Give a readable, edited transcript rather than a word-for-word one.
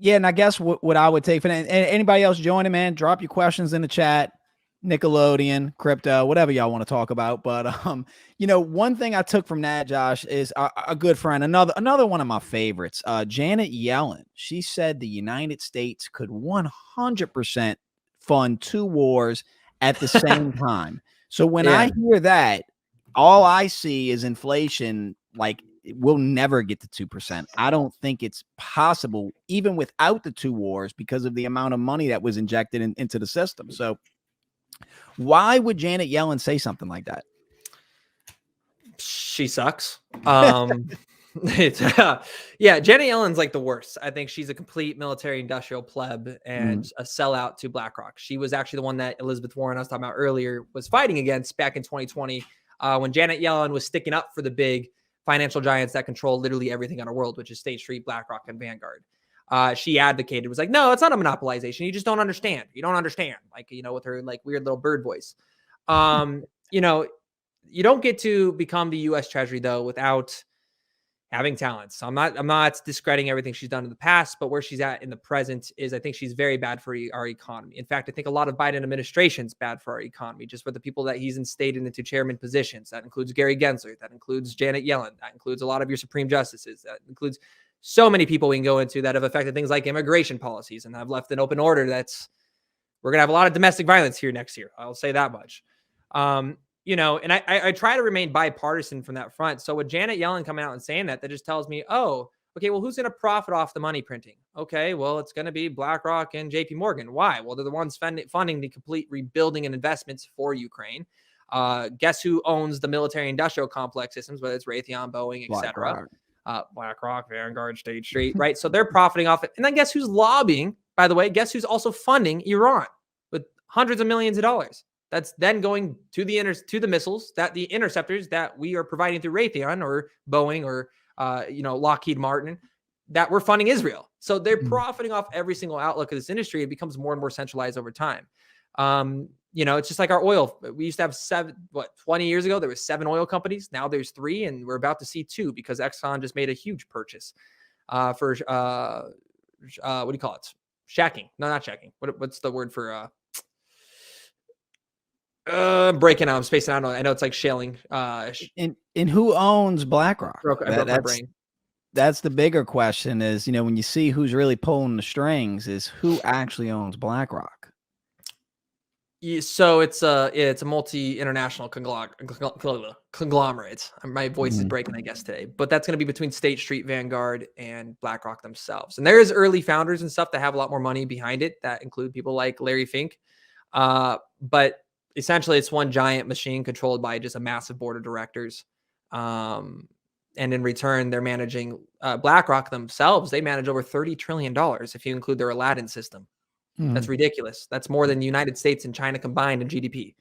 Yeah, and I guess what I would take for that, and anybody else joining, man, drop your questions in the chat. Nickelodeon, crypto, whatever y'all want to talk about. But one thing I took from that, Josh, is a good friend, another one of my favorites, Janet Yellen. She said the United States could 100% fund 2 wars at the same time. So when I hear that, all I see is inflation. Like, we'll never get to 2%. I don't think it's possible, even without the 2 wars, because of the amount of money that was injected into the system. So why would Janet Yellen say something like that? She sucks. Janet Yellen's like the worst. I think she's a complete military industrial pleb and a sellout to BlackRock. She was actually the one that Elizabeth Warren, I was talking about earlier, was fighting against back in 2020 when Janet Yellen was sticking up for the big financial giants that control literally everything in our world, which is State Street, BlackRock, and Vanguard. She advocated, was like, no, it's not a monopolization. You just don't understand. You don't understand. Like, with her like weird little bird voice. You don't get to become the U.S. Treasury though without having talents. So I'm not discrediting everything she's done in the past, but where she's at in the present is I think she's very bad for our economy. In fact, I think a lot of Biden administration's bad for our economy, just for the people that he's instated into chairman positions. That includes Gary Gensler. That includes Janet Yellen. That includes a lot of your Supreme Justices. That includes so many people we can go into that have affected things like immigration policies and have left an open order. We're going to have a lot of domestic violence here next year. I'll say that much. And I try to remain bipartisan from that front. So with Janet Yellen coming out and saying that just tells me, oh, okay, well, who's going to profit off the money printing? Okay, well, it's going to be BlackRock and JP Morgan. Why? Well, they're the ones funding the complete rebuilding and investments for Ukraine. Guess who owns the military industrial complex systems, whether it's Raytheon, Boeing, etc. BlackRock, Vanguard, State Street, right? So they're profiting off it. And then guess who's lobbying, by the way, guess who's also funding Iran with hundreds of millions of dollars? That's then going to the missiles, that the interceptors that we are providing through Raytheon or Boeing or Lockheed Martin, that we're funding Israel. So they're profiting off every single outlook of this industry. It becomes more and more centralized over time. It's just like our oil. We used to have 20 years ago, there was 7 oil companies. Now there's 3, and we're about to see 2 because Exxon just made a huge purchase for what do you call it? Shacking. No, not shacking. What's the word for breaking out? I'm spacing out. I know it's like shaling. And who owns BlackRock? I broke my brain. That's the bigger question is, when you see who's really pulling the strings, is who actually owns BlackRock? So it's a multi-international conglomerate. My voice is breaking, I guess, today. But that's going to be between State Street, Vanguard, and BlackRock themselves. And there is early founders and stuff that have a lot more money behind it. That include people like Larry Fink. But essentially, it's one giant machine controlled by just a massive board of directors. And in return, they're managing BlackRock themselves. They manage over $30 trillion if you include their Aladdin system. That's ridiculous. That's more than the United States and China combined in GDP.